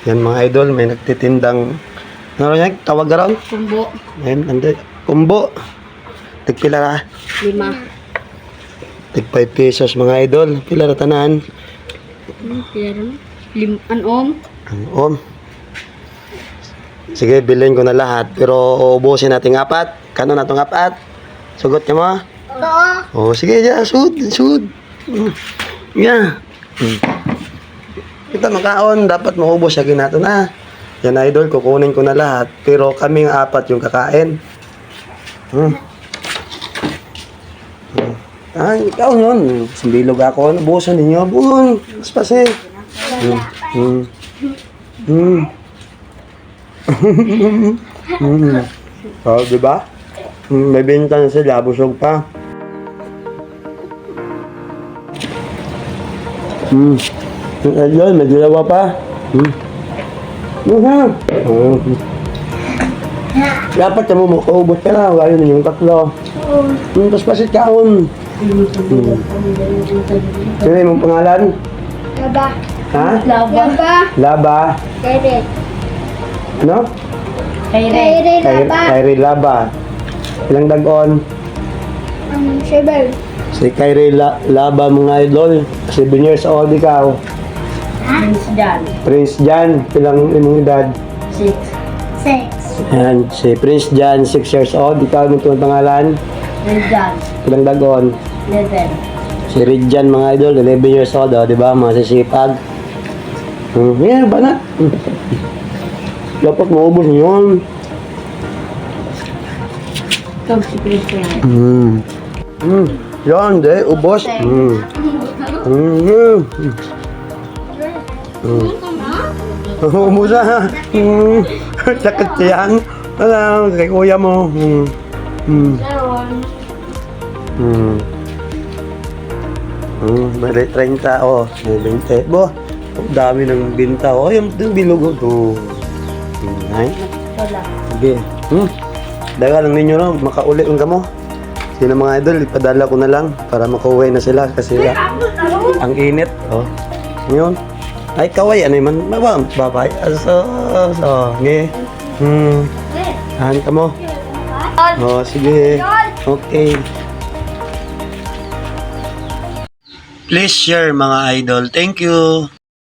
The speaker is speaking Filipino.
Yan mga idol, may nagtitindang ano yan, tawag garon? Kumbo. Ayan, andi, kumbo. Tigpila ra. 5. Tig 5 pesos mga idol. Pila ra tanan? Kaya rin. Anom. Ang Sige, bilhin ko na lahat. Pero uubusin natin 4. Kano na itong 4? Sugot ka mo? Oo. Sige, ya, sud. Yeah. Kita makaon, dapat maubos siya ginato na. Yan idol, kukunin ko na lahat. Pero kaming 4 yung kakain. Ay, ikaw yun. Simbilog ako. Busan ninyo. Buon. Spase. Oh, diba? May benta na sila. Busog pa. Ayun, may dalawa pa. Dapat ka mo makaubos ka na. Ayun yung 3. Tapos pasit kaon. Sino yung pangalan? Laba. Ha? Laba. Laba. Kairi. Ano? Kairi. Kairi Laba. Ilang dagon? 7. Si Kairi Laba mga idol. 7 years old ikaw. Prince Jan. Ilang imong edad? 6. Ayan, si Prince Jan, 6 years old. Ikaw mo itong pangalan? Rizal. Ilang dagon? 11. Si Ridjan mga idol, 11 years old, oh, di ba? Masisipag. Yeah, banat. Dapat maubos yun. Ito si Christian. Yan, di, ubos. Ubos na. Sakit yan. Alam, kay kuya mo. May 30, oh, may 20. Bo, ang dami ng binta. Oh, yung bilog to. Ay, Wala. sige. Daga lang ninyo, no? Makauli ang gamo. Sino mga idol, ipadala ko na lang para makauwi na sila kasi ang init. Oh, yun. Ay, kaway, ano man, babay. Sige. Tahan ka mo. Oh, sige. Okay. Please share mga idol. Thank you.